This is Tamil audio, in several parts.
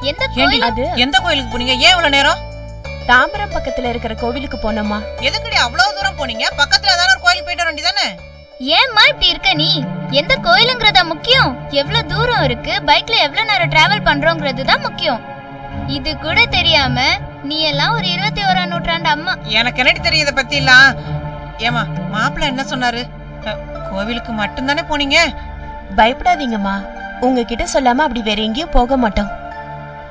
எந்த கோயில் அது? எந்த கோயிலுக்கு போனீங்க? ஏன் இவ்வளவு நேரம்? தாம்பரம் பக்கத்துல இருக்கிற கோவிலுக்கு போனோமா. எதுக்குடி அவ்வளவு தூரம் போனீங்க? பக்கத்துல ஏதாவது ஒரு கோயில் போயிட்டு வேண்டியதானே? ஏம்மா இப்படி இருக்க நீ? எந்த கோயிலுங்கறதா முக்கியம்? எவ்வளவு தூரம் இருக்கு, பைக்ல எவ்வளவு நேரம் டிராவல் பண்றோங்கிறது தான் முக்கியம். இது கூட தெரியாம நீ எல்லாம் ஒரு 21ஆம் நூற்றாண்டு அம்மா. எனக்கு என்னடி தெரியும் இத பத்தி எல்லாம்? ஏமா மாப்பிள்ள என்ன சொன்னாரு? கோவிலுக்கு மட்டும் தானே போனீங்க? பயப்படாதீங்கம்மா, உங்ககிட்ட சொல்லாம அப்படி வேற எங்கேயும் போக மாட்டோம்.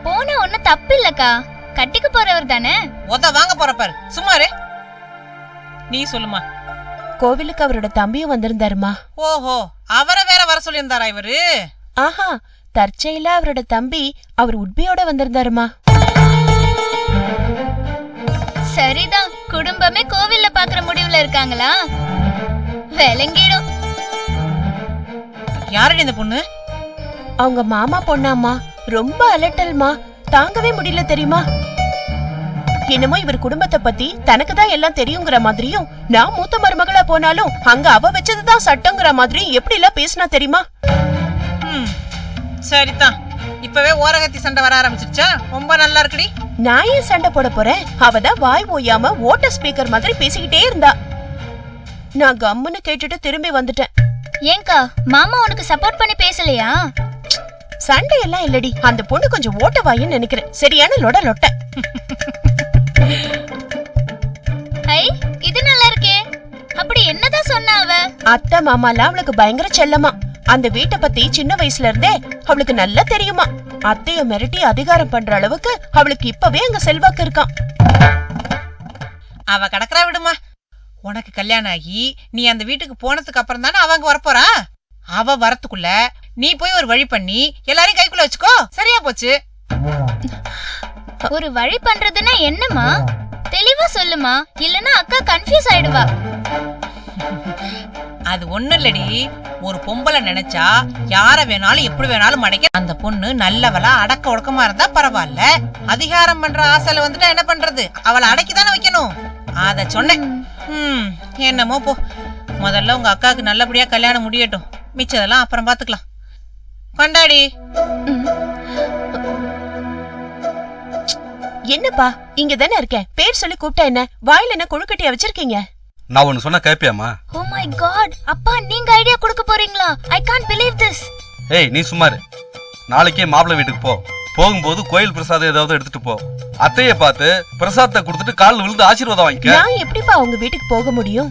போனா ஒன்னும் தப்பு இல்லக்கா, கட்டிக்கு போறவர் தானே. ஒத வாங்க போற பாரு, சும்மாரு. நீ சொல்லுமா. கோவிலுக்கு அவரோட தம்பியும் வந்திருந்தாருமா. ஓஹோ, அவரை வேற வர சொல்லியிருந்தாரா இவரு? ஆஹா, தற்செயலா அவரோட தம்பி அவர் உட்பியோட வந்திருந்தாருமா. சரிதான், குடும்பமே கோவில்ல பாக்குற முடிவுல இருக்காங்களா? விளங்கிடும். யாரடி இந்த பொண்ணு? அவங்க மாமா பொண்ணாமா. ரொம்ப அலட்டல்மா, தாங்கவே முடியல தெரியுமா. என்னமோ இவர் குடும்பத்தை பத்தி தனக்கு தான் எல்லாம் தெரியுங்கிற மாதிரியும், நான் மூத்த மருமகளா போனாலும் அங்க அவ வச்சதுதான் சட்டங்கிற மாதிரியும் எப்படி எல்லாம் பேசினா தெரியுமா. சரிதான், இப்பவே ஓரகத்தி சண்டை வர ஆரம்பிச்சிருச்சா? ரொம்ப நல்லா இருக்குடி. நான் ஏன் சண்டை போட போறேன்? அவதான் வாய் ஓயாம ஓட்ட ஸ்பீக்கர் மாதிரி பேசிக்கிட்டே இருந்தா. நான் கம்முன்னு கேட்டுட்டு திரும்பி வந்துட்டேன். ஏங்கா மாமா உனக்கு சப்போர்ட் பண்ணி பேசலையா? சண்டை எல்லாம் இல்லடி, அந்த பொண்ணு கொஞ்சம் ஓட்ட வாயின்னு நினைக்கிறேன். சரியான லொட்ட. ஐ, இது நல்லா இருக்கே. அப்படி என்னதான் சொன்னா அவ? அத்தை மாமாலாம் அவளுக்கு பயங்கர செல்லமா. அந்த வீட்டை பத்தி சின்ன வயசுல இருந்தே அவளுக்கு நல்லா தெரியுமா. அத்தைய மிரட்டி அதிகாரம் பண்ற அளவுக்கு அவளுக்கு இப்பவே அங்க செல்வாக்கு இருக்கான். அவ கடக்கறா விடுமா. உனக்கு கல்யாணம் ஆகி நீ அந்த வீட்டுக்கு போனதுக்கு அப்புறம் தானே அவங்க வரப்போறா. அவ வரத்துக்குள்ள நீ போய் ஒரு வழி பண்ணி எல்லாரையும் கைக்குள்ள வச்சுக்கோ, சரியா போச்சு. ஒரு வழி பண்றதுன்னா என்னமா? தெளிவா சொல்லுமா, இல்லனா அக்கா கன்ஃபியூஸ் ஆயிடுவா. அது ஒண்ணு இல்லடி, ஒரு பொம்பளை நினைச்சா யார வேணாலும் எப்படி வேணாலும் மடைக்க. அந்த பொண்ணு நல்லவளா அடக்க ஒடுக்கமா இருந்தா பரவாயில்ல. அதிகாரம் பண்ற ஆசையில வந்துட்டா என்ன பண்றது? அவளை அடக்கிதானே வைக்கணும். அத சொன்னேன். என்னமோ போ, முதல்ல உங்க அக்காவுக்கு நல்லபடியா கல்யாணம் முடியட்டும், மிச்சதெல்லாம் அப்புறம் பாத்துக்கலாம். கொண்டாடி. என்னப்பா, இங்க தானே இருக்கேன், பேர் சொல்லி கூப்பிட்டா என்ன? வாயில என்ன கொழுக்கட்டியா வச்சிருக்கீங்க? நான் ஒன்னு சொன்ன கேப்பியாமா? ஓ மை காட், அப்பா நீங்க ஐடியா கொடுக்க போறீங்களா? I can't believe this. ஏய் நீ சும்மாரு. நாளைக்கே மாப்பிள்ளை வீட்டுக்கு போ. போகும்போது கோயில் பிரசாதம் ஏதாவது எடுத்துட்டு போ. அத்தைய பார்த்து பிரசாதத்தை கொடுத்துட்டு கால்ல விழுந்து ஆசீர்வாதம் வாங்கிக்க. நான் எப்படிப்பா அவங்க வீட்டுக்கு போக முடியும்?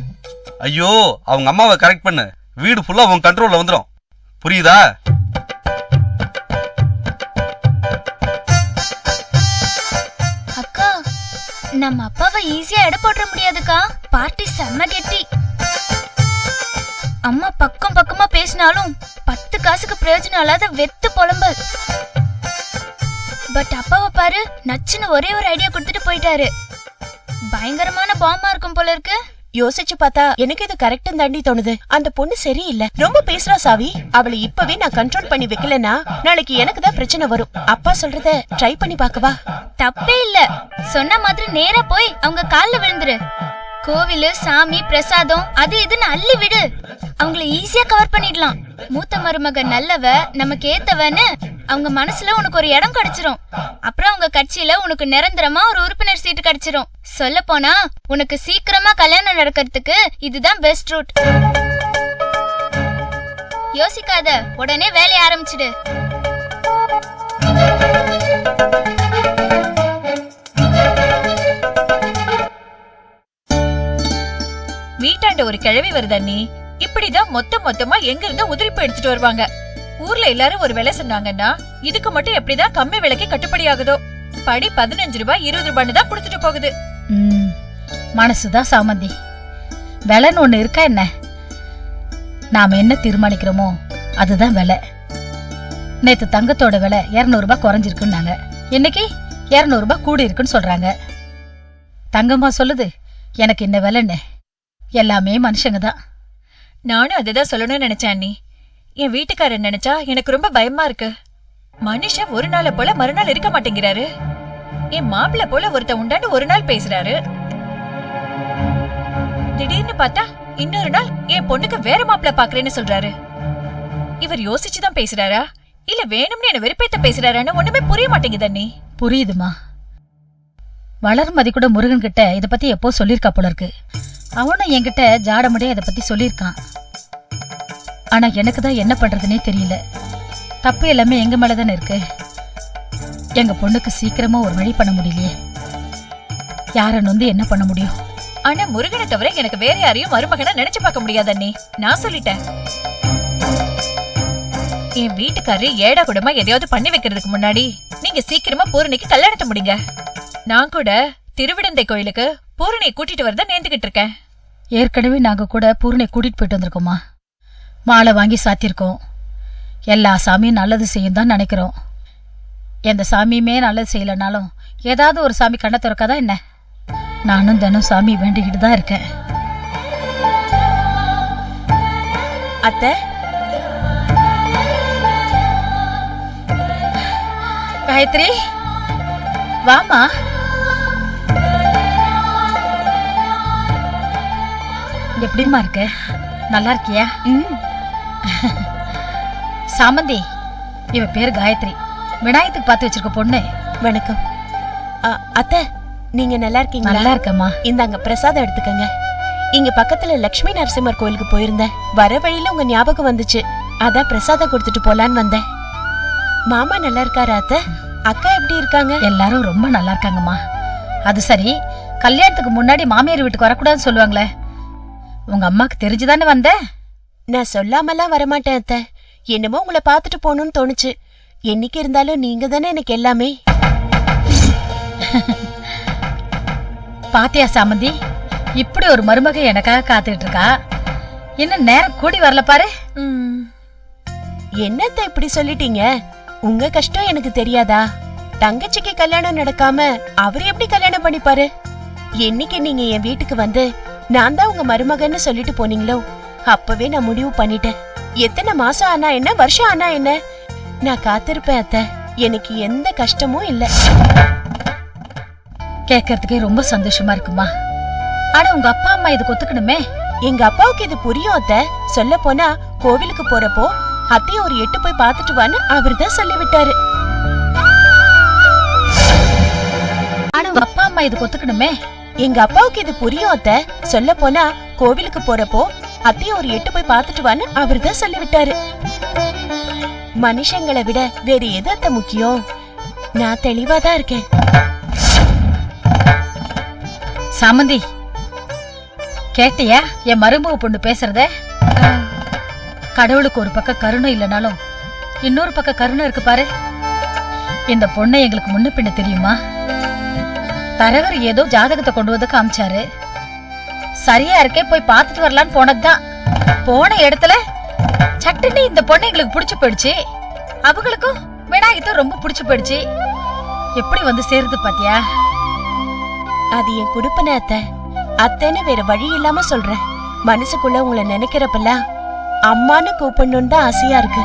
ஐயோ, அவங்க அம்மாவை கரெக்ட் பண்ணு. வீடு ஃபுல்லா உன் கண்ட்ரோல்ல வந்துரும். புரியுதா? அக்கா, நம்ம அப்பாவை ஈஸியா எடை போட முடியாதுக்கா. பார்ட்டி செம்ம கெட்டி. அம்மா பக்கம் பக்கமா பேசினாலும் 10 காசுக்கு பிரயோஜனம் இல்லாத வெத்து புலம்பல். பட் அப்பாவை பாரு, நச்சுன்னு ஒரே ஒரு ஐடியா கொடுத்துட்டு போயிட்டாரு. பயங்கரமான பாம்பா இருக்கும் போல இருக்கு. யோசிச்சு பார்த்தா எனக்கு இது கரெக்ட் தாண்டி தோணுது. அந்த பொண்ணு சரியில்லை, ரொம்ப பேசுறா சாவி. அவளை இப்பவே நான் கண்ட்ரோல் பண்ணி வைக்கலனா நாளைக்கு எனக்கு தான் பிரச்சனை வரும். அப்பா சொல்றத ட்ரை பண்ணி பாக்கவா? தப்பே இல்ல, சொன்ன மாதிரி நேரா போய் அவங்க கால்ல விழுந்துரு. கோவிலு, சாமி, பிரசாதம் அது இதுன்னு அள்ளி விடு. அவங்கள ஈஸியா கவர் பண்ணிடலாம். மூத்த மருமக நல்லவ, நமக்கு ஏத்தவன்னு அவங்க மனசுல உனக்கு ஒரு இடம் கிடைச்சிரும். அப்புறம் அவங்க கட்சியில உனக்கு நிரந்தரமா ஒரு உறுப்பினர் சீட்டு கிடைச்சிரும். சொல்ல போனா உனக்கு சீக்கிரமா கல்யாணம் நடக்கிறதுக்கு இதுதான் பெஸ்ட் ரூட். யோசிக்காத, உடனே வேலைய ஆரம்பிச்சிடு. வீட்டாண்ட ஒரு கிழவி வருதண்ணி. இப்படிதான் மொத்தமா எங்க இருந்தா உதிரிப்பு எடுத்துட்டு வருவாங்க. ஊர்ல எல்லாரும் ஒரு விலை சொன்னாங்கன்னா இதுக்கு மட்டும் எப்படிதான் கம்மி விலைக்கு கட்டுப்படி ஆகுதோ. படி 15 ரூபாய் 20 ரூபான்னு தான் கொடுத்துட்டு போகுது. மனசுதான் சாமந்தி. விலைன்னு ஒண்ணு இருக்கா என்ன? நாம என்ன தீர்மானிக்கிறோமோ அதுதான் விலை. நேத்து தங்கத்தோட விலை 200 ரூபாய் குறைஞ்சிருக்குன்னாங்க, இன்னைக்கு 200 ரூபாய் கூடி இருக்குன்னு சொல்றாங்க. தங்கம்மா சொல்லுது எனக்கு என்ன விலைன்னு. எல்லாமே மனுஷங்க தான். நானும் அதுதான் சொல்லணும்னு நினைச்சேன் அண்ணி. என் வீட்டுக்காரர் நினைச்சா எனக்கு ரொம்ப பயமா இருக்கு. மனுஷன் ஒரு நாளை போல மறுநாள் இருக்க மாட்டேங்கிறாரு. என் மாப்பிள்ள போல ஒருத்த உண்டாண்டு ஒரு நாள் பேசுறாரு, திடீர்னு பார்த்தா இன்னொரு நாள் என் பொண்ணுக்கு வேற மாப்பிள்ள பாக்குறேன்னு சொல்றாரு. இவர் யோசிச்சுதான் பேசுறாரா இல்ல வேணும்னு என்ன வெறுப்பேத்த பேசுறாருன்னு ஒண்ணுமே புரிய மாட்டேங்குது அண்ணி. புரியுதுமா. வளர்மதி கூட முருகன் கிட்ட இத பத்தி எப்போ சொல்லிருக்கா போல இருக்கு. அவனும் என்கிட்ட ஜாடமுடியா இத பத்தி சொல்லியிருக்கான். ஆனா எனக்கு தான் என்ன பண்றதுன்னே தெரியல. தப்பு எல்லாமே எங்க மேலதானே இருக்கு. எங்க பொண்ணுக்கு சீக்கிரமா ஒரு வழி பண்ண முடியலையே. யாரன்னு வந்து என்ன பண்ண முடியும்? ஆனா முருகனை தவிர எனக்கு வேற யாரையும் மருமகனா நினைச்சு பார்க்க முடியாது அண்ணி. நான் சொல்லிட்டேன். என் வீட்டுக்காரரு ஏடா கூடமா எதையாவது பண்ணி வைக்கிறதுக்கு முன்னாடி நீங்க சீக்கிரமா பூரணிக்கு கல்யாணத்தை முடிங்க. நான் கூட திருவிடந்தை கோயிலுக்கு பூரணியை கூட்டிட்டு வரத நேர்ந்துகிட்டு இருக்கேன். ஏற்கனவே நாங்க கூட பூர்ணை கூட்டிட்டு போயிட்டு வந்திருக்கோமா. மாலை வாங்கி சாத்திருக்கோம். எல்லா சாமியும் நல்லது செய்யும் தான் நினைக்கிறோம். எந்த சாமியுமே நல்லது செய்யலனாலும் ஏதாவது ஒரு சாமி கண்ணை திறக்காதா என்ன? நானும் தினம் சாமி வேண்டிக்கிட்டு தான் இருக்கேன். அத்தை, காயத்ரி வாமா. எப்படிமா இருக்க? நல்லா இருக்கியா? சாமந்தி, இவ பேரு காயத்ரி. விநாயகத்துக்கு பார்த்து வச்சிருக்க பொண்ணு. வணக்கம். அத்தை, நீங்க நல்லா இருக்கீங்களா? நல்லா இருக்கம்மா. இந்தாங்க பிரசாதம் எடுத்துக்கங்க. இங்க பக்கத்துல லட்சுமி நரசிம்மர் கோயிலுக்கு போயிருந்தேன். வர வழியில உங்க ஞாபகம் வந்துச்சு. அதான் பிரசாதம் கொடுத்துட்டு போலான்னு வந்தேன். மாமா நல்லா இருக்காரா அத்தை? அக்கா எப்படி இருக்காங்க? எல்லாரும் ரொம்ப நல்லா இருக்காங்கம்மா. அது சரி, கல்யாணத்துக்கு முன்னாடி மாமியார் வீட்டுக்கு வரக்கூடாதுன்னு சொல்லுவாங்களே, உங்க அம்மாக்கு தெரிஞ்சுதானே வந்த? நான் சொல்லாமலாம் வரமாட்டேன் அத்தை. என்னமோ உங்களை பார்த்துட்டு போகணும்னு தோணுச்சு. என்னைக்கு இருந்தாலும் நீங்க தானே எனக்கு எல்லாமே. பாத்தியா சாமந்தி, இப்படி ஒரு மருமக எனக்காக காத்துக்கிட்டு இருக்கா. இன்னும் நேரம் கூடி வரல பாரு. என்னத்த இப்படி சொல்லிட்டீங்க? உங்க கஷ்டம் எனக்கு தெரியாதா? தங்கச்சிக்கு கல்யாணம் நடக்காம அவர் எப்படி கல்யாணம் பண்ணிப்பாரு? என்னைக்கு நீங்க என் வீட்டுக்கு வந்து நான் தான் உங்க மருமகன்னு சொல்லிட்டு போனீங்களோ அப்பவே நான் முடிவு பண்ணிட்டேன். எத்தனை மாசம் ஆனா என்ன, வருஷம் ஆனா என்ன, நான் காத்திருப்பேன் அத்தை. எனக்கு எந்த கஷ்டமும் இல்ல. கேட்கறதுக்கே ரொம்ப சந்தோஷமா இருக்குமா. ஆனா உங்க அப்பா அம்மா இதுக்கு ஒத்துக்கணுமே. எங்க அப்பாவுக்கு இது புரியும் அத்தை. சொல்ல போனா கோவிலுக்கு போறப்போ அத்தையும் ஒரு 8 போய் பாத்துட்டு வான்னு அவர்தான் சொல்லிவிட்டாரு. ஆனா உங்க அப்பா அம்மா இதுக்கு ஒத்துக்கணுமே. எங்க அப்பாவுக்கு இது புரியும் அத்தை. சொல்ல போனா கோவிலுக்கு போறப்போ அத்தையும் ஒரு 8 போய் பாத்துட்டு வான்னு அவர்தான் சொல்லிவிட்டாரு. மனுஷங்களை விட வேற எது அத்தை முக்கியம்? நான் தெளிவாதான் இருக்கேன். சாமந்தி, கேட்டியா என் மருமக பொண்ணு பேசுறத? கடவுளுக்கு ஒரு பக்கம் கருணை இல்லைனாலும் இன்னொரு பக்கம் கருணை இருக்கு பாரு. இந்த பொண்ணை எங்களுக்கு முன்ன பின்ன தெரியுமா? தரகர் ஏதோ ஜாதகத்தை கொண்டு வந்து காமிச்சாரு. சரியா இருக்கே, போய் பார்த்துட்டு வரலான்னு போனதுதான். போன இடத்துல சட்டுன்னு இந்த பொண்ணை எங்களுக்கு பிடிச்சு போயிடுச்சு. அவங்களுக்கும் விநாயகத்தை ரொம்ப பிடிச்சு போயிடுச்சு. எப்படி வந்து சேருது பாத்தியா? அது என் குடுப்பன அத்தை. அத்தைன்னு வேற வழி இல்லாம சொல்றேன். மனசுக்குள்ள உங்களை நினைக்கிறப்பெல்லாம் அம்மான்னு கூப்பிடணும்னு தான் ஆசையா இருக்கு.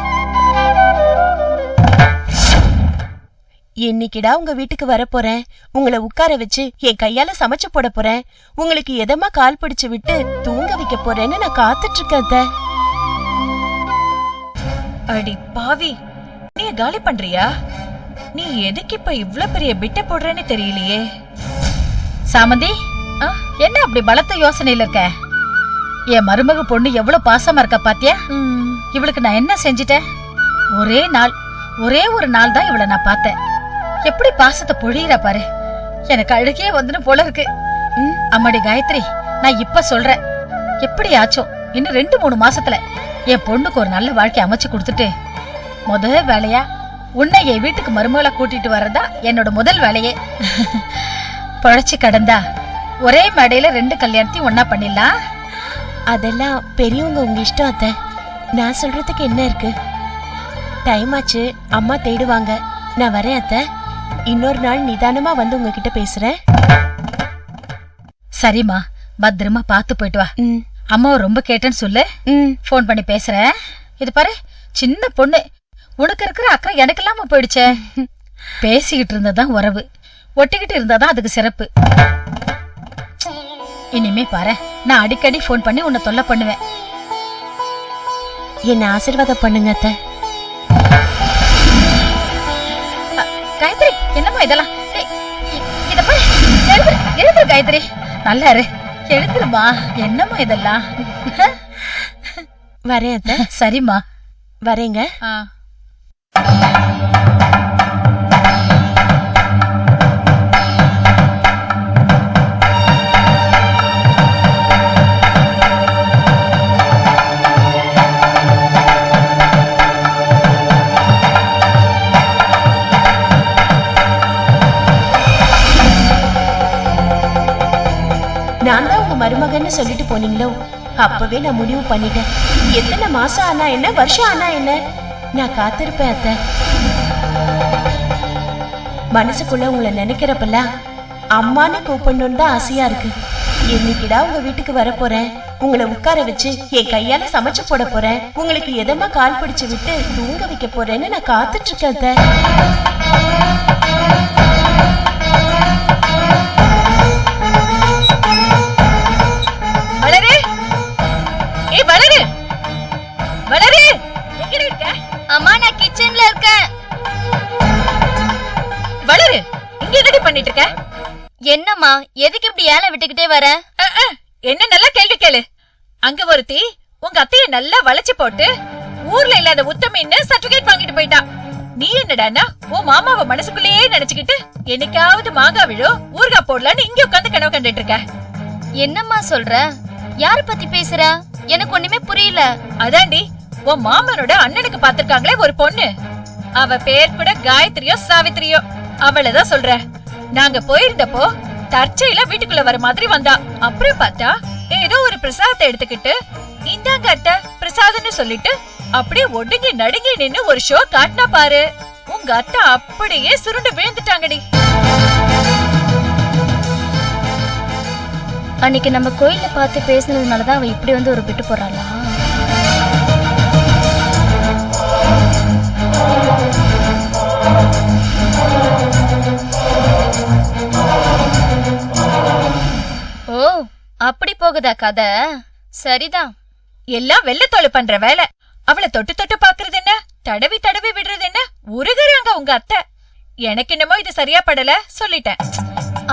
என்னைக்கிடா உங்க வீட்டுக்கு வர போறேன், உங்களை உட்கார வச்சு என் கையால சமைச்சு போட போறேன், உங்களுக்கு எதமா கால் பிடிச்சு விட்டு தூங்க வைக்க போறேன்னு நான் காத்துட்டு இருக்கேன் அத்தை. அடி பாவி, நீ காலி பண்றியா? நீ எதுக்கு இப்ப இவ்ளோ பெரிய பிட்ட போடுறேன்னு தெரியலையே. சாமந்தி, என்ன அப்படி பலத்த யோசனையில இருக்க? என் மருமக பொண்ணு எவ்வளவு பாசமா இருக்கா பாத்தியா? இவளுக்கு நான் என்ன செஞ்சிட்டேன்? ஒரே ஒரு நாள் தான் இவளை நான் பார்த்தேன். எப்படி பாசத்தை பொழியிற பாரு. எனக்கு அழுகே வந்துன்னு போல இருக்கு. அம்மாடி காயத்ரி, நான் இப்ப சொல்றேன், எப்படியாச்சும் இன்னும் 2-3 மாசத்துல என் பொண்ணுக்கு ஒரு நல்ல வாழ்க்கை அமைச்சு கொடுத்துட்டு முதல் வேலையா உன்னை என் வீட்டுக்கு மருமகளா கூட்டிட்டு வர்றதா என்னோட முதல் வேலையே. பழச்சு கடந்தா ஒரே மேடையில 2 கல்யாணத்தையும் ஒன்னா பண்ணிடலாம். அதெல்லாம் பெரியவங்க உங்க இஷ்டம் அத்தை. நான் சொல்றதுக்கு என்ன இருக்கு? டைம் ஆச்சு, அம்மா தேடுவாங்க. நான் வரேன் அத்தை. இன்னொரு நாள் நிதானமா வந்து உங்ககிட்ட பேசுறேன். சரிம்மா, பத்திரமா பார்த்து போயிட்டு வா. அம்மாவை ரொம்ப கேட்டேன்னு சொல்லு. போன் பண்ணி பேசுறேன். இது பாரு, சின்ன பொண்ணு, உனக்கு இருக்கிற அக்கறை எனக்கு இல்லாம போயிடுச்சே. பேசிக்கிட்டு இருந்ததான் உறவு, ஒட்டிக்கிட்டு இருந்தாதான் அதுக்கு சிறப்பு. இனிமே பாரு, நான் அடிக்கடி போன் பண்ணி உன்னை தொல்லை பண்ணுவேன். என்ன ஆசீர்வாதம் பண்ணுங்க அத்தை. என்னம்மா இதெல்லாம்? ஏய், இத பாரு. எழுந்துரு காயத்ரி. நல்லா இரு. எழுந்துருமா. என்னம்மா இதெல்லாம்? வரேன் அத்தை. சரிம்மா. வரேங்க. நான் தான் உங்க மருமகன்னு சொல்லிட்டு போனீங்களோ அப்பவே நான் முடிவு பண்ணிட்டேன். எத்தனை மாசம் ஆனா என்ன, வருஷம் ஆனா என்ன, நான் காத்திருப்பேன் அத்தை. மனசுக்குள்ள உங்களை நினைக்கிறப்பெல்லாம் அம்மான்னு கூப்பிடணும்னு தான் ஆசையா இருக்கு. என்னைக்குடா உங்க வீட்டுக்கு வர போறேன், உங்களை உட்கார வச்சு என் கையால சமைச்சு போட போறேன், உங்களுக்கு எதமா கால் பிடிச்சு விட்டு தூங்க வைக்க போறேன்னு நான் காத்துட்டு இருக்கேன் அத்தை. அம்மா நான் கிச்சன்ல இருக்கேன். வளரு, இங்க என்னடி பண்ணிட்டு இருக்க? என்னம்மா எதுக்கு இப்படி ஏல விட்டுக்கிட்டே வர? என்ன நல்லா கேள்வி கேளு. அங்க ஒருத்தி உங்க அத்தைய நல்லா வளைச்சு போட்டு ஊர்ல இல்லாத உத்தமின்னு சர்டிபிகேட் வாங்கிட்டு போயிட்டா. நீ என்னடான்னா உன் மாமாவை மனசுக்குள்ளேயே நினைச்சுக்கிட்டு என்னைக்காவது மாங்கா விழும் ஊர்கா போடலான்னு இங்க உட்காந்து கனவு கண்டுட்டு இருக்க. என்னம்மா சொல்ற? யார பத்தி பேசுற? எனக்கு ஒண்ணுமே புரியல. அதாண்டி உன் மாமனோட அண்ணனுக்கு பாத்திருக்காங்களே ஒரு பொண்ணு, அவ பேர் கூட காயத்ரியோ சாவித்திரியோ, அவளதான் சொல்ற. நாங்க போயிருந்தப்போ தற்செயலா வீட்டுக்குள்ள வர மாதிரி வந்தா. அப்புறம் பார்த்தா ஏதோ ஒரு பிரசாதத்தை எடுத்துக்கிட்டு இந்தாங்க அத்தை பிரசாதம்னு சொல்லிட்டு அப்படியே ஒடுங்கி நடுங்கி நின்னு ஒரு ஷோ காட்டினா பாரு. உங்க அத்தை அப்படியே சுருண்டு விழுந்துட்டாங்கடி. அன்னைக்கு நம்ம கோயில்ல பார்த்து பேசினதுனாலதான் அவ இப்படி வந்து ஒரு பிட்டு போறாளா? ஓ, அப்படி போகுதா கதை? சரிதான். எல்லாம் வெள்ளத்தோடு பண்ற வேலை. அவளை தொட்டு தொட்டு பாக்குறது என்ன, தடவி தடவி விடுறது என்ன, உருகுறாங்க உங்க அத்தை. எனக்கு என்னமோ இது சரியா படல, சொல்லிட்டேன்.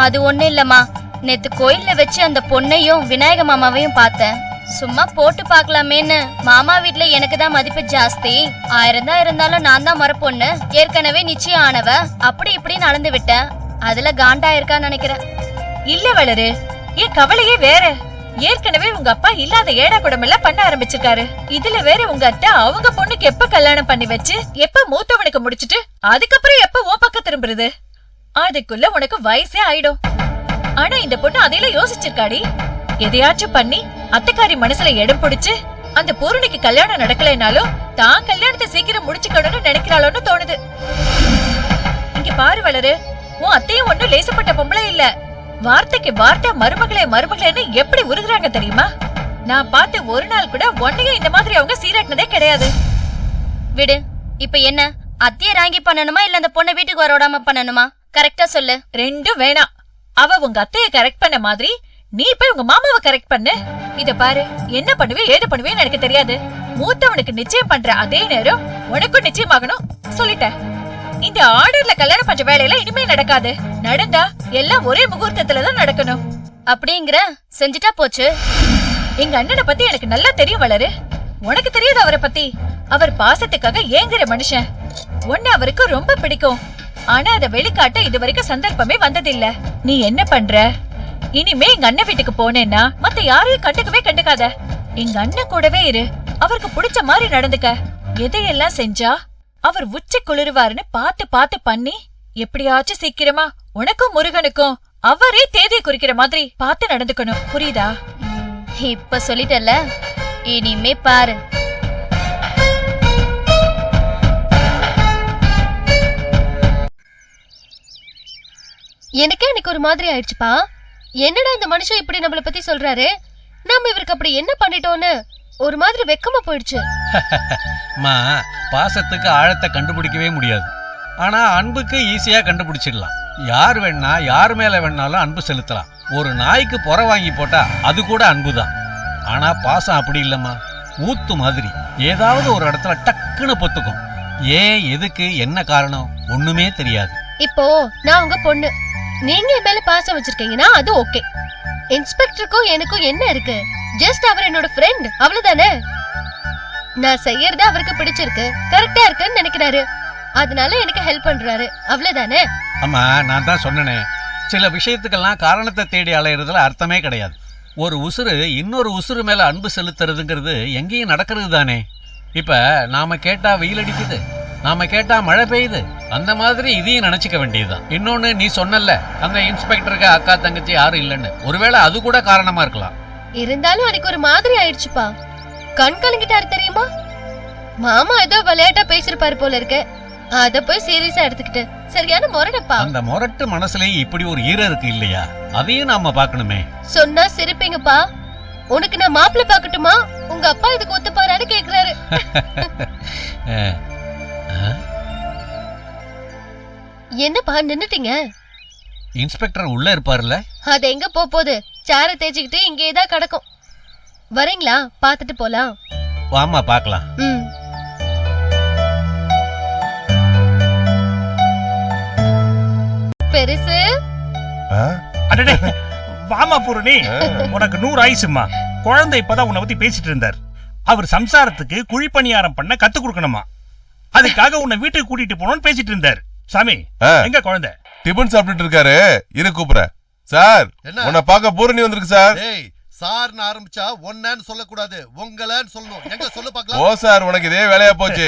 அது ஒண்ணு இல்லம்மா, நேத்து கோயில்ல வச்சு அந்த பொண்ணையும் விநாயக மாமாவையும் பார்த்தேன். சும்மா போட்டு பாக்கலாமேன்னு. மாமா வீட்டுல எனக்கு தான் மதிப்பு ஜாஸ்தி. 1000 தான் இருந்தாலும் நான் தான் மர பொண்ணு, ஏற்கனவே நிச்சயம் ஆனவ, அப்படி இப்படி நடந்து விட்டேன். அதுல காண்டா இருக்கான்னு நினைக்கிறேன். இல்ல வளரு, என் கவலையே வேற. ஏற்கனவே உங்க அப்பா இல்லாத ஏடா குடமெல்லாம் பண்ண ஆரம்பிச்சிருக்காரு. இதுல வேற உங்க அத்தை அவங்க பொண்ணுக்கு எப்ப கல்யாணம் பண்ணி வச்சு எப்ப மூத்தவனுக்கு முடிச்சிட்டு அதுக்கப்புறம் எப்ப உன் பக்கம் திரும்புறது? அதுக்குள்ள உனக்கு வயசே ஆயிடும். ஆனா இந்த பொண்ணு அதையெல்லாம் யோசிச்சிருக்காடி. எதையாச்சும் பண்ணி அத்தைக்காரி மனசுல இடம் பிடிச்சு அந்த பூரணிக்கு கல்யாணம் நடக்கலைனாலும் தான் கல்யாணத்தை சீக்கிரம் முடிச்சுக்கணும்னு நினைக்கிறாளோன்னு தோணுது. இங்க பாரு வளரு, உன் அத்தையும் ஒண்ணும் லேசப்பட்ட பொம்பளை இல்ல. வார்த்தைக்கு வார்த்தை மருமகளே மருமகளேன்னு எப்படி உருகுறாங்க தெரியுமா? நான் பார்த்து ஒரு நாள் கூட ஒன்னையும் இந்த மாதிரி அவங்க சீராட்டினதே கிடையாது. விடு. இப்ப என்ன, அத்தைய ராங்கி பண்ணணுமா இல்ல அந்த பொண்ணை வீட்டுக்கு வர விடாம பண்ணணுமா? கரெக்டா சொல்லு. ரெண்டும் வேணாம். அவ உங்க அத்தைய கரெக்ட் பண்ண மாதிரி நீ போய் உங்க மாமாவை கரெக்ட் பண்ணு. இத பாரு, என்ன பண்ணுவே ஏது பண்ணுவேன்னு எனக்கு தெரியாது. மூத்தவனுக்கு நிச்சயம் பண்ற அதே நேரம் உனக்கும் நிச்சயமாகணும் சொல்லிட்டேன். இந்த ஆர்டர்ல கல்யாணம் பண்ற வேலையெல்லாம் இனிமே நடக்காது. நடந்தா எல்லாம் ஒரே முகூர்த்தத்துலதான் நடக்கணும். அப்படிங்கிற செஞ்சுட்டா போச்சு. எங்க அண்ணனை பத்தி எனக்கு நல்லா தெரியும் வளரு. உனக்கு தெரியாது அவரை பத்தி? அவர் பாசத்துக்காக ஏங்குற மனுஷன். உன்னை அவருக்கு ரொம்ப பிடிக்கும். ஆனா அதை வெளிக்காட்ட இது வரைக்கும் சந்தர்ப்பமே வந்ததில்ல. நீ என்ன பண்ற? இனிமே எங்க அண்ணன் வீட்டுக்கு போனேன்னா மத்த யாரையும் கண்டுக்கவே கண்டுக்காத. எங்க அண்ணன் கூடவே இரு. அவருக்கு பிடிச்ச மாதிரி நடந்துக்க. எதையெல்லாம் செஞ்சா அவர் உச்சி குளிருவாருன்னு பார்த்து பார்த்து பண்ணி எப்படியாச்சும் சீக்கிரமா உனக்கும் முருகனுக்கும் அவரே தேதியை குறிக்கிற மாதிரி பார்த்து நடந்துக்கணும். புரியுதா? இப்ப சொல்லிட்டல, இனிமே பாரு. எனக்கே எனக்கு ஒரு மாதிரி ஆயிடுச்சுப்பா. என்னடா இந்த மனுஷன் இப்படி நம்மள பத்தி சொல்றாரு, நாம இவருக்கு அப்படி என்ன பண்ணிட்டோன்னு ஒரு மாதிரி வெக்கமா போயிடுச்சு. பாசத்துக்கு ஆழத்தை கண்டுபிடிக்கவே முடியாது. ஆனா அன்புக்கு ஈஸியா கண்டுபிடிச்சிடலாம். யார் வேணா யார் மேல வேணாலும் அன்பு செலுத்தலாம். ஒரு நாய்க்கு புற வாங்கி போட்டா அது கூட அன்புதான். ஆனா பாசம் அப்படி இல்லம்மா, ஊத்து மாதிரி ஏதாவது ஒரு இடத்துல டக்குன்னு பொத்துக்கும். ஏன், எதுக்கு, என்ன காரணம் ஒண்ணுமே தெரியாது. இப்போ நான் உங்க பொண்ணு, நீங்க என் மேல பாசம் வச்சிருக்கீங்கன்னா அது ஓகே. இன்ஸ்பெக்டருக்கும் எனக்கும் என்ன இருக்கு? ஜஸ்ட் அவர் என்னோட ஃப்ரெண்ட், அவ்வளவுதானே. நான் செய்யறது அவருக்கு பிடிச்சிருக்கு, கரெக்டா இருக்குன்னு நினைக்கிறாரு, அதனால எனக்கு ஹெல்ப் பண்றாரு, அவ்வளவுதானே. ஆமா, நான் தான் சொன்னேனே, சில விஷயத்துக்கெல்லாம் காரணத்தை தேடி அலையிறதுல அர்த்தமே கிடையாது. ஒரு உசுறு இன்னொரு உசுறு மேல அன்பு செலுத்துறதுங்கிறது எங்கேயும் நடக்கிறது தானே. இப்ப நாம கேட்டா வெயில் அடிக்குது, நாம கேட்டா மழை பெய்யுது, அந்த மாதிரி இதையும் நினைச்சுக்க வேண்டியதுதான். இன்னொன்னு, நீ சொன்னல அந்த இன்ஸ்பெக்டருக்கு அக்கா தங்கச்சி யாரும் இல்லைன்னு, ஒருவேளை அது கூட காரணமா இருக்கலாம். இருந்தாலும் அன்னைக்கு ஒரு மாதிரி ஆயிடுச்சுப்பா, கண் கலங்கிட்டாரு தெரியுமா. மாமா ஏதோ விளையாட்டா பேசிருப்பாரு போல இருக்கு, அத போய் சீரியஸா எடுத்துக்கிட்டு சரியான முரடப்பா. அந்த முரட்டு மனசுலயும் இப்படி ஒரு ஈரம் இருக்கு இல்லையா, அதையும் நாம பாக்கணுமே. சொன்னா சிரிப்பீங்கப்பா. உனக்கு நான் மாப்பிள்ளை பாக்கட்டுமா? உங்க அப்பா இதுக்கு ஒத்துப்பாரான்னு கேக்குறாரு. என்னப்பா நின்னுட்டீங்க? இன்ஸ்பெக்டர் உள்ள இருப்பாருல்ல? அது எங்க போகுது, சேர தேய்ச்சிக்கிட்டு இங்கேதான் கிடக்கும். வரீங்களா? பாத்துட்டு போலாம். வாமா பாக்கலாம். பெருசு அடடே, வாமா பூரணி, உனக்கு 100 ஆயுசுமா. குழந்தை இப்பதான் உன்னை பத்தி பேசிட்டு இருந்தார். அவர் சம்சாரத்துக்கு குழிப்பணியாரம் பண்ண கத்து கொடுக்கணுமா, அதுக்காக உன்னை வீட்டுக்கு கூட்டிட்டு போனோம்னு பேசிட்டு இருந்தார். சாமி, எங்க குழந்தை? டிபன் சாப்பிட்டுட்டு இருக்காரு, இரு கூப்பிடுறேன். சார், உன்னை பார்க்க பூரணி வந்திருக்கு சார். சார்னு ஆரம்பிச்சா ஒன்னன்னு சொல்லக்கூடாது, உங்களன்னு சொல்லணும். எங்க சொல்லு பார்க்கலாம். ஓ சார், உனக்கு இதே வேலையா போச்சு.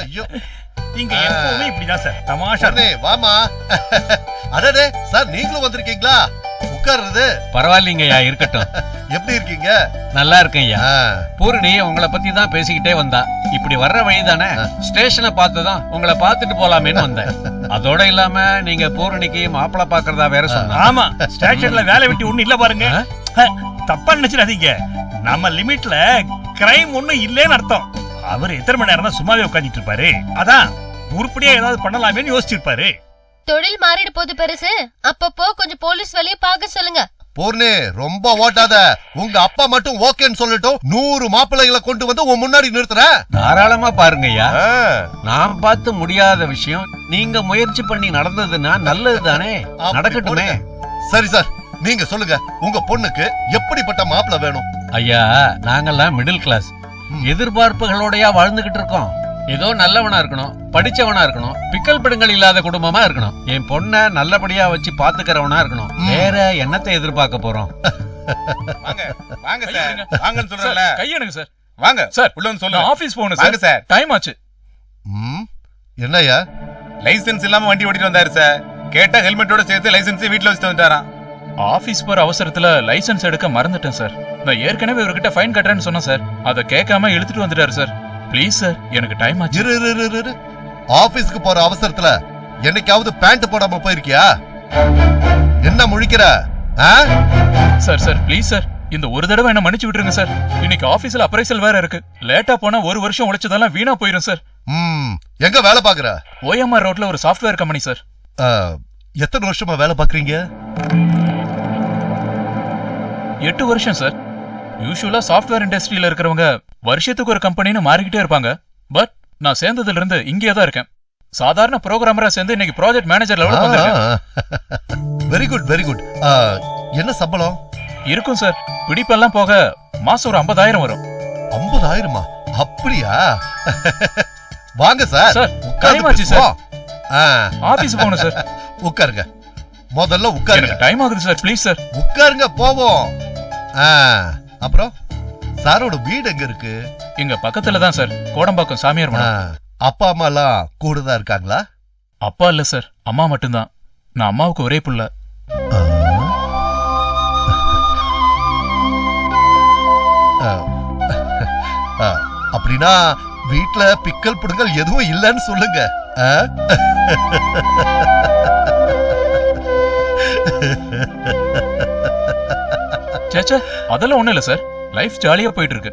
ஐயோ, இங்க எப்பவுமே இப்படிதான் சார், தமாஷா. வாமா. அடடே சார், நீங்களும் வந்திருக்கீங்களா? உட்காருது. பரவாயில்லைங்கய்யா, இருக்கட்டும். எப்படி இருக்கீங்க? நல்லா இருக்கேன்யா. பூரணி உங்களை பத்தி தான் பேசிக்கிட்டே வந்தா. இப்படி வர்ற வழிதானே, ஸ்டேஷனை பார்த்ததும் உங்களை பார்த்துட்டு போலாமேன்னு வந்தேன். அதோட இல்லாம நீங்க பூரணிக்கு மாப்பிள்ளை பாக்குறதா வேற சொன்னா. ஆமா, ஸ்டேஷன்ல வேலை வெட்டி ஒண்ணு இல்ல பாருங்க. தப்பா நினைச்சிடாதீங்க, நம்ம லிமிட்ல கிரைம் ஒண்ணு இல்லேன்னு அர்த்தம். அவர் எத்தனை மணி நேரம் தான் சும்மாவே உட்காந்துட்டு இருப்பாரு, அதான் உருப்படியா ஏதாவது பண்ணலாமேன்னு யோசிச்சிருப்பாரு. தொழில் மாறிடு போது பெருசு, அப்பப்போ கொஞ்சம் போலீஸ் வேலையை பார்க்க சொல்லுங்க. பூர்ணி, ரொம்ப ஓட்டாத. உங்க அப்பா மட்டும் ஓகேன்னு சொல்லட்டும், 100 மாப்பிள்ளைகளை கொண்டு வந்து உன் முன்னாடி நிறுத்துறேன். தாராளமா பாருங்கய்யா. நான் பார்த்து முடியாத விஷயம் நீங்க முயற்சி பண்ணி நடந்ததுன்னா நல்லது தானே, நடக்கட்டுமே. சரி சார், நீங்க சொல்லுங்க, உங்க பொண்ணுக்கு எப்படிப்பட்ட மாப்பிள்ளை வேணும்? ஐயா, நாங்கெல்லாம் மிடில் கிளாஸ், எதிர்பார்ப்புகளோடயா வாழ்ந்துகிட்டு இருக்கோம். ஏதோ நல்லவனா இருக்கணும், படிச்சவனா இருக்கணும், பிக்கல் பிடுங்கள் இல்லாத குடும்பமா இருக்கணும். என் பொண்ண நல்லபடியா வச்சு பாத்துக்கிறவனா இருக்கணும். வேற என்னத்தை எதிர்பார்க்க போறோம்? வாங்க சார், வாங்கன்னு சொல்றேன்ல. கையெடுங்க சார். வாங்க சார், உள்ள வந்து சொல்லுங்க. ஆபீஸ் போகணும் சார். சார், டைம் ஆச்சு. என்னய்யா? லைசென்ஸ் இல்லாம வண்டி ஓட்டிட்டு வந்தாரு சார். கேட்டா ஹெல்மெட்டோட சேர்த்து லைசென்ஸ் வீட்ல வச்சுட்டு வந்துட்டாராம். ஆபீஸ் போற அவசரத்துல லைசென்ஸ் எடுக்க மறந்துட்டேன் சார். நான் ஏற்கனவே இவர்கிட்ட ஃபைன் கட்டுறேன்னு சொன்னேன் சார், அதை கேட்காம இழுத்துட்டு வந்துட்டாரு சார். ப்ளீஸ் சார், எனக்கு டைம் ஆச்சு. இரு. ஆபீஸ்க்கு போற அவசரத்துல என்னைக்காவது பேண்ட் போடாம போயிருக்கியா? என்ன முழிக்கிற? சார் ப்ளீஸ் சார், இந்த ஒரு தடவை என்ன மன்னிச்சு விட்டுருங்க சார். இன்னைக்கு ஆபீஸ்ல அப்ரைசல் வேற இருக்கு. லேட்டா போனா 1 வருஷம் உழைச்சதெல்லாம் வீணா போயிரும் சார். எங்க வேலை பாக்குற? OMR ரோட்ல ஒரு சாஃப்ட்வேர் கம்பெனி சார். எத்தனை வருஷமா வேலை பாக்குறீங்க? 8 வருஷம் சார். யூசுவலா சாஃப்ட்வேர் இண்டஸ்ட்ரியில இருக்கிறவங்க வருஷத்துக்கு ஒரு கம்பெனின்னு மாறிக்கிட்டே இருப்பாங்க. பட் நான் சேர்ந்ததுல இருந்து இங்கே தான் இருக்கேன். சாதாரண புரோகிராமரா சேர்ந்து இன்னைக்கு ப்ராஜெக்ட் மேனேஜர் லெவலுக்கு வந்திருக்கேன். Very good. என்ன சம்பளம் இருக்கும் சார்? பிடிப்பெல்லாம் போக மாசம் ஒரு 50,000 வரும். 50,000? அப்படியா? வாங்க சார். டைம் ஆச்சு சார், ஆபீஸ் போகணும் சார். உட்காருங்க, முதல்ல உட்காருங்க. டைம் ஆகுது சார், ப்ளீஸ் சார். உட்காருங்க, போவோம். அப்புறம் சாரோட வீடு எங்க இருக்கு? இங்க பக்கத்துல தான் சார், கோடம்பாக்கம் சாமியார் மடம். அப்பா அம்மா எல்லாம் கூட தான் இருக்காங்களா? அப்பா இல்ல சார், அம்மா மட்டும்தான். நான் அம்மாவுக்கு ஒரே புள்ள. அப்படின்னா வீட்டுல பிக்கல் புடுங்கல் எதுவும் இல்லன்னு சொல்லுங்க. சேச்சே, அதெல்லாம் ஒண்ணு இல்ல சார். லைஃப் ஜாலியா போயிட்டு இருக்கு.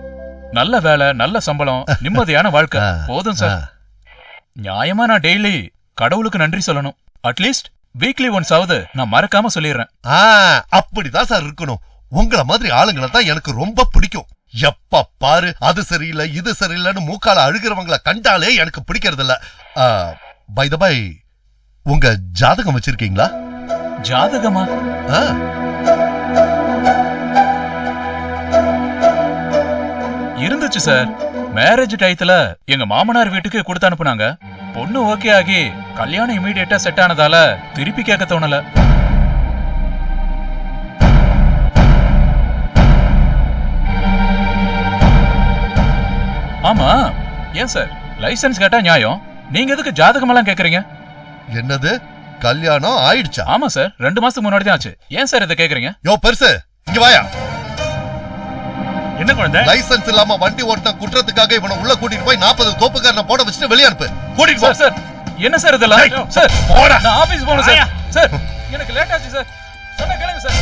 நல்ல வேலை, நல்ல சம்பளம், நிம்மதியான வாழ்க்கை போதும் சார். நியாயமா நான் டெய்லி கடவுளுக்கு நன்றி சொல்லணும். அட்லீஸ்ட் வீக்லி ஒன்ஸ் ஆவது நான் மறக்காம சொல்லிடுறேன். அப்படிதான் சார் இருக்கணும். உங்கள மாதிரி ஆளுங்களை தான் எனக்கு ரொம்ப பிடிக்கும். எப்ப பாரு அது சரியில்லை இது சரியில்லைன்னு மூக்கால அழுகிறவங்களை கண்டாலே எனக்கு பிடிக்கிறது இல்ல. பை த பை, உங்க ஜாதகம் வச்சிருக்கீங்களா? ஜாதகமா? ஆ, இருந்துச்சு சார். மேரேஜ் டயத்துல எங்க மாமனார் வீட்டுக்கு கொடுத்து அனுப்புனாங்க. பொண்ணு ஓகே ஆகி கல்யாணம் இமீடியட்டா செட் ஆனதால திருப்பி கேட்க தோணல. ஆமா, ஏன் சார் லைசென்ஸ் கேட்டா நியாயம், நீங்க எதுக்கு ஜாதகம் எல்லாம் கேக்குறீங்க? என்னது கல்யாணம் ஆயிடுச்சா? ஆமா சார், 2 மாசத்துக்கு முன்னாடி தான் ஆச்சு. ஏன் சார் இதை கேக்குறீங்க? யோ பெருசு, இங்க வாயா. என்ன குழந்தை? லைசென்ஸ் இல்லாம வண்டி ஓட்டின குற்றத்துக்காக இவனை உள்ள கூட்டிட்டு போய் 40 தோப்புக்காரனை போட வச்சுட்டு வெளியே அனுப்பு. கூட்டிட்டு போ. சார் என்ன சார் இதெல்லாம்? சார் நான் ஆபீஸ் போகணும் சார். சார் எனக்கு லேட் ஆச்சு சார். சொன்னா கேளுங்க சார்.